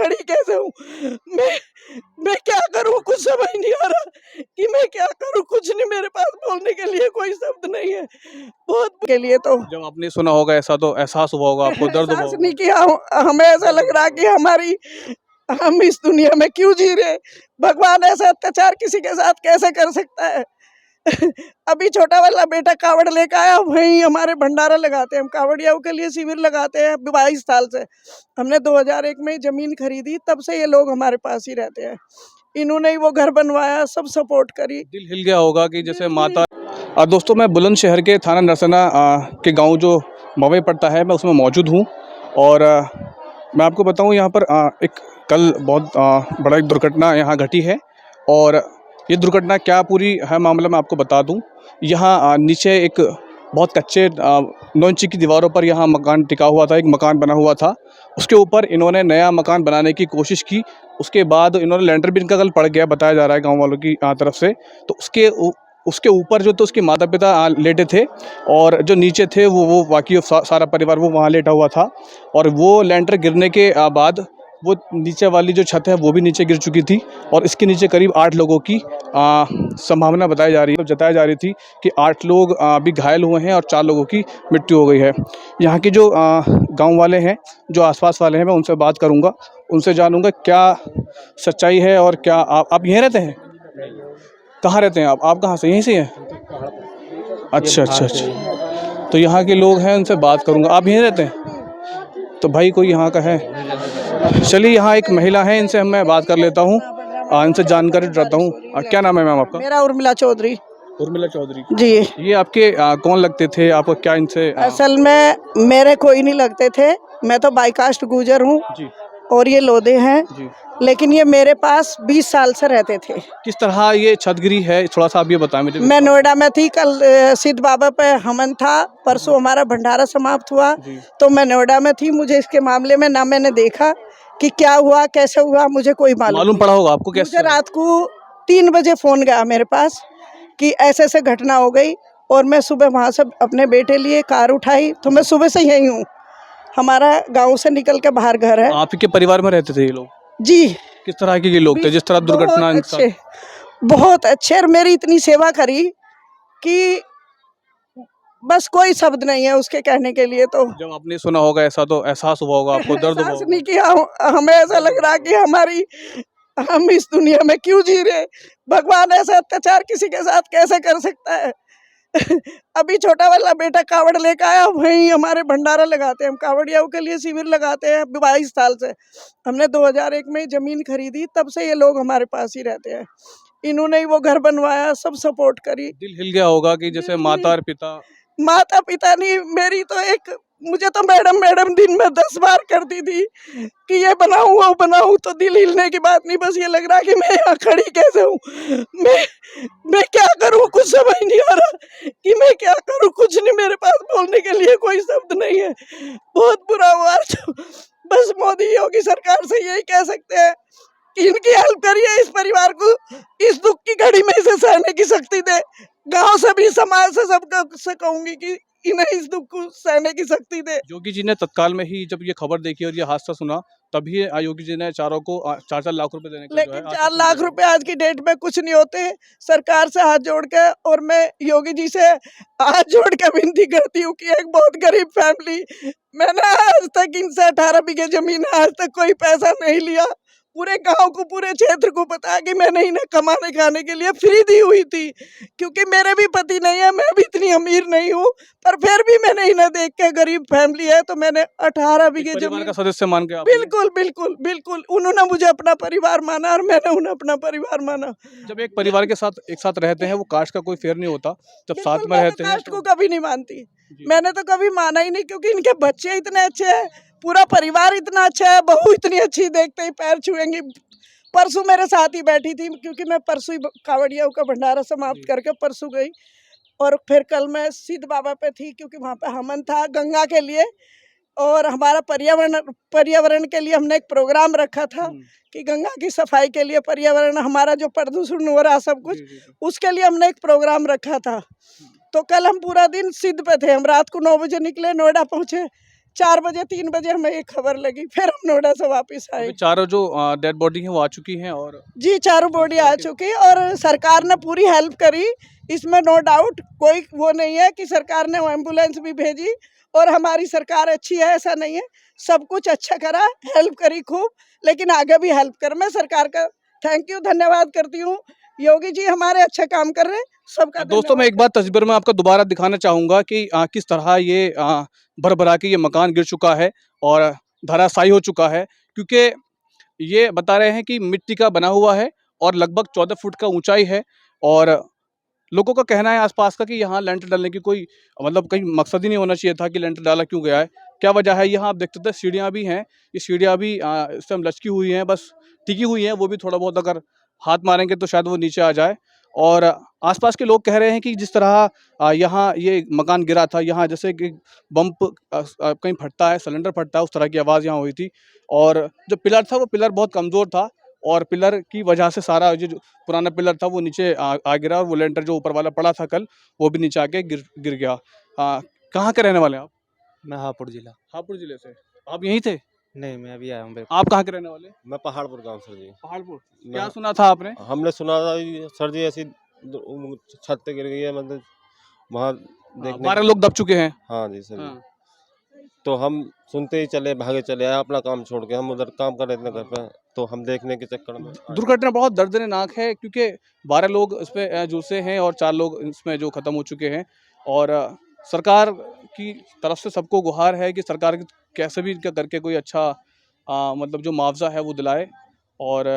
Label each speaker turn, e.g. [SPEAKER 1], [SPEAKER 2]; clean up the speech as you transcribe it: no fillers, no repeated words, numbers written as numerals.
[SPEAKER 1] खड़ी कैसे हूँ? मैं मैं क्या करूँ, कुछ समझ नहीं आ रहा कि मैं क्या करूँ। कुछ नहीं, मेरे पास बोलने के लिए कोई शब्द नहीं है। बहुत के लिए तो
[SPEAKER 2] जब आपने सुना होगा ऐसा तो एहसास हुआ होगा आपको, दर्द हुआ
[SPEAKER 1] एहसास
[SPEAKER 2] होगा।
[SPEAKER 1] नहीं किया। हमें ऐसा लग रहा कि हम इस दुनिया में क्यों जी रहे। भगवान ऐसा अत्याचार किसी के साथ कैसे कर सकता है? अभी छोटा वाला बेटा कावड़ लेकर आया, वहीं हमारे भंडारा लगाते हैं। हम कावड़ियाओं के लिए शिविर लगाते हैं 22 साल से। हमने 2001 में जमीन खरीदी, तब से ये लोग हमारे पास ही रहते हैं। इन्होंने ही वो घर बनवाया, सब सपोर्ट करी।
[SPEAKER 2] दिल हिल गया होगा कि जैसे माता। दोस्तों, मैं बुलंदशहर के थाना नरसना के गांव जो मवई पड़ता है, मैं उसमें मौजूद हूं। और मैं आपको बताऊं, यहां पर एक कल बहुत बड़ा एक दुर्घटना यहां घटी है। और ये दुर्घटना क्या पूरी है मामला मैं आपको बता दूं। यहाँ नीचे एक बहुत कच्चे 9 इंची की दीवारों पर यहाँ मकान टिका हुआ था, एक मकान बना हुआ था। उसके ऊपर इन्होंने नया मकान बनाने की कोशिश की। उसके बाद इन्होंने लेंटर भी इनका कल पड़ गया, बताया जा रहा है गांव वालों की तरफ से। तो उसके ऊपर जो तो उसके माता पिता लेटे थे, और जो नीचे थे वो बाकी सारा परिवार वो वहाँ लेटा हुआ था। और वो लेंटर गिरने के बाद वो नीचे वाली जो छत है वो भी नीचे गिर चुकी थी। और इसके नीचे करीब 8 लोगों की संभावना बताई जा रही है, जताई जा रही थी कि 8 लोग अभी घायल हुए हैं और 4 लोगों की मृत्यु हो गई है। यहाँ के जो गांव वाले हैं, जो आसपास वाले हैं, मैं उनसे बात करूंगा, उनसे जानूंगा क्या सच्चाई है। और क्या आप यहीं रहते हैं? कहाँ रहते हैं आप कहाँ से? यहीं से हैं? अच्छा अच्छा अच्छा। तो यहाँ के लोग हैं, उनसे बात करूंगा। आप यहीं रहते हैं? तो भाई कोई यहाँ का है? चलिए, यहाँ एक महिला है, इनसे मैं बात कर लेता हूँ, इनसे जानकारी चाहता हूँ। क्या नाम है मैम आपका?
[SPEAKER 1] मेरा उर्मिला चौधरी।
[SPEAKER 2] उर्मिला चौधरी
[SPEAKER 1] जी।
[SPEAKER 2] ये आपके कौन लगते थे? आपको क्या इनसे
[SPEAKER 1] असल में मेरे कोई नहीं लगते थे, मैं तो बाईकास्ट गुजर हूँ
[SPEAKER 2] जी
[SPEAKER 1] और ये लोधे हैं।
[SPEAKER 2] जी।
[SPEAKER 1] लेकिन ये मेरे पास 20 साल से रहते थे।
[SPEAKER 2] किस तरह ये छतगिरी है, थोड़ा सा आप ये बताएं मुझे।
[SPEAKER 1] मैं नोएडा में थी, कल सिद्ध बाबा पे हवन था, परसों हमारा भंडारा समाप्त हुआ, तो मैं नोएडा में थी। मुझे इसके मामले में ना मैंने देखा कि क्या हुआ कैसे हुआ, मुझे कोई
[SPEAKER 2] मालूम पड़ा होगा आपको कैसे?
[SPEAKER 1] मुझे रात को 3 बजे फोन गया मेरे पास कि ऐसे ऐसे घटना हो गई। और मैं सुबह वहाँ से अपने बेटे लिए कार उठाई, तो मैं सुबह से यही हूँ। हमारा गांव से निकल के बाहर घर है।
[SPEAKER 2] आपके परिवार में रहते थे ये लोग?
[SPEAKER 1] जी।
[SPEAKER 2] किस तरह के ये लोग थे जिस तरह दुर्घटना
[SPEAKER 1] बहुत अच्छे, बहुत अच्छे। और मेरी इतनी सेवा करी कि बस कोई शब्द नहीं है उसके कहने के लिए। तो
[SPEAKER 2] जब आपने सुना होगा ऐसा तो एहसास हुआ होगा आपको, दर्द हुआ
[SPEAKER 1] एहसास
[SPEAKER 2] होगा।
[SPEAKER 1] नहीं किया। हमें ऐसा लग रहा कि हम इस दुनिया में क्यों जी रहे। भगवान ऐसा अत्याचार किसी के साथ कैसे कर सकता है? अभी छोटा वाला बेटा कावड़ लेकर आया, वहीं हमारे भंडारा लगाते हैं। हम कावड़ियाओं के लिए शिविर लगाते हैं 22 साल से। हमने 2001 में जमीन खरीदी, तब से ये लोग हमारे पास ही रहते हैं। इन्होंने ही वो घर बनवाया, सब सपोर्ट करी।
[SPEAKER 2] दिल हिल गया होगा कि जैसे माता और पिता।
[SPEAKER 1] माता पिता नहीं, मेरी तो एक, मुझे तो मैडम मैडम दिन में 10 बार करती थी कि ये बनाऊं वो बनाऊं। तो दिल हिलने की बात नहीं, बस ये लग रहा कि मैं यहाँ खड़ी कैसे हूँ। मैं क्या करूँ, कुछ समझ नहीं आ रहा कि मैं क्या करूँ। कुछ नहीं, मेरे पास बोलने के लिए कोई शब्द नहीं है। बहुत बुरा हुआ। बस मोदी योगी सरकार से यही कह सकते हैं कि इनकी हेल्प करिए, इस परिवार को इस दुख की घड़ी में इसे सहने की शक्ति दे। गांव से भी, समाज से, सबको से कहूंगी कि इन्हें इस दुख को सहने की शक्ति दे।
[SPEAKER 2] योगी जी ने तत्काल में ही जब ये खबर देखी और ये हादसा सुना, तभी योगी जी ने चारों को 4-4 लाख रुपए देने का जो है
[SPEAKER 1] लेकिन 4 लाख रुपए आज की डेट में कुछ नहीं होते। सरकार से हाथ जोड़ के, और मैं योगी जी से हाथ जोड़ के विनती करती हूँ कि एक बहुत गरीब फैमिली, मैंने आज तक इनसे 18 बीघे जमीन है, आज तक कोई पैसा नहीं लिया। पूरे गांव को, पूरे क्षेत्र को पता है कि मैंने इन्हें कमाने खाने के लिए फ्री दी हुई थी, क्योंकि मेरे भी पति नहीं है, मैं भी इतनी अमीर नहीं हूँ। पर फिर भी मैंने इन्हें देख के, गरीब फैमिली है, तो मैंने 18 बीघे
[SPEAKER 2] परिवार
[SPEAKER 1] जमीन
[SPEAKER 2] का सदस्य मान के आपने।
[SPEAKER 1] बिल्कुल बिल्कुल बिल्कुल, उन्होंने मुझे अपना परिवार माना और मैंने उन्हें अपना परिवार माना।
[SPEAKER 2] जब एक परिवार के साथ एक साथ रहते हैं, वो कास्ट का कोई फेर नहीं होता। जब साथ
[SPEAKER 1] बिल्कुल,
[SPEAKER 2] में
[SPEAKER 1] मैं
[SPEAKER 2] रहते हैं
[SPEAKER 1] कास्ट को कभी नहीं मानती। मैंने तो कभी माना ही नहीं, क्योंकि इनके बच्चे इतने अच्छे हैं, पूरा परिवार इतना अच्छा है, बहू इतनी अच्छी, देखते ही पैर छुएंगी। परसों मेरे साथ ही बैठी थी, क्योंकि मैं परसों ही कावड़ियाओं का भंडारा समाप्त करके परसों गई। और फिर कल मैं सिद्ध बाबा पे थी, क्योंकि वहाँ पे हवन था गंगा के लिए। और हमारा पर्यावरण के लिए हमने एक प्रोग्राम रखा था कि गंगा की सफाई के लिए, पर्यावरण हमारा जो प्रदूषण हो रहा सब कुछ, उसके लिए हमने एक प्रोग्राम रखा था। तो कल हम पूरा दिन सिद्ध पे थे। हम रात को 9 बजे निकले, नोएडा पहुँचे, 4 बजे 3 बजे हमें ये खबर लगी, फिर हम नोएडा से वापस आए।
[SPEAKER 2] अभी चारों जो डेड बॉडी हैं वो आ चुकी हैं और
[SPEAKER 1] जी चारों बॉडी आ चुकी और सरकार ने पूरी हेल्प करी, इसमें नो डाउट कोई वो नहीं है कि सरकार ने एम्बुलेंस भी भेजी और हमारी सरकार अच्छी है ऐसा नहीं है, सब कुछ अच्छा करा, हेल्प करी खूब, लेकिन आगे भी हेल्प कर। मैं सरकार का थैंक यू धन्यवाद करती हूँ, योगी जी हमारे अच्छा काम कर रहे हैं, सबका
[SPEAKER 2] दोस्तों मैं एक बार तस्वीर में आपको दोबारा दिखाना चाहूँगा कि किस तरह ये भर-भरा के ये मकान गिर चुका है और धराशायी हो चुका है, क्योंकि ये बता रहे हैं कि मिट्टी का बना हुआ है और लगभग 14 फुट का ऊंचाई है और लोगों का कहना है आसपास का कि यहाँ लेंटर डालने की कोई मतलब कहीं मकसद ही नहीं होना चाहिए था कि लेंटर डाला क्यों गया है, क्या वजह है। यहाँ आप देखते थे सीढ़ियाँ भी हैं, ये सीढ़ियाँ भी इस टाइम लचकी हुई हैं, बस टिकी हुई हैं, वो भी थोड़ा बहुत अगर हाथ मारेंगे तो शायद वो नीचे आ जाए। और आसपास के लोग कह रहे हैं कि जिस तरह यहाँ ये मकान गिरा था, यहाँ जैसे कि बम्प कहीं फटता है, सिलेंडर फटता है, उस तरह की आवाज़ यहाँ हुई थी और जो पिलर था वो पिलर बहुत कमज़ोर था और पिलर की वजह से सारा जो पुराना पिलर था वो नीचे आ गिरा और वो लेंटर जो ऊपर वाला पड़ा था कल वो भी नीचे आके गिर गया। कहाँ के रहने वाले हैं आप?
[SPEAKER 3] मैं हापुड़ जिला।
[SPEAKER 2] हापुड़ जिले से। आप यहीं थे?
[SPEAKER 3] नहीं, मैं अभी आया हूँ।
[SPEAKER 2] आप कहाँ के रहने वाले?
[SPEAKER 4] मैं पहाड़पुर गांव सर जी।
[SPEAKER 2] पहाड़पुर।
[SPEAKER 4] मैं-
[SPEAKER 2] क्या सुना था आपने?
[SPEAKER 4] हमने सुना था सर जी ऐसी छत पे गिर गई है, मतलब वहाँ देखने
[SPEAKER 2] 12 लोग दब चुके हैं।
[SPEAKER 4] हाँ जी सर जी।
[SPEAKER 2] हाँ।
[SPEAKER 4] तो हम सुनते ही चले भागे चले आए अपना काम छोड़ के, हम उधर काम कर रहे थे घर पे, तो हम देखने के चक्कर में
[SPEAKER 2] दुर्घटना बहुत दर्दनाक है क्योंकि 12 लोग इसमें झुलसे हैं और 4 लोग इसमें जो ख़त्म हो चुके हैं और सरकार की तरफ से सबको गुहार है कि सरकार कैसे भी करके कोई अच्छा मतलब जो मुआवजा है वो दिलाए और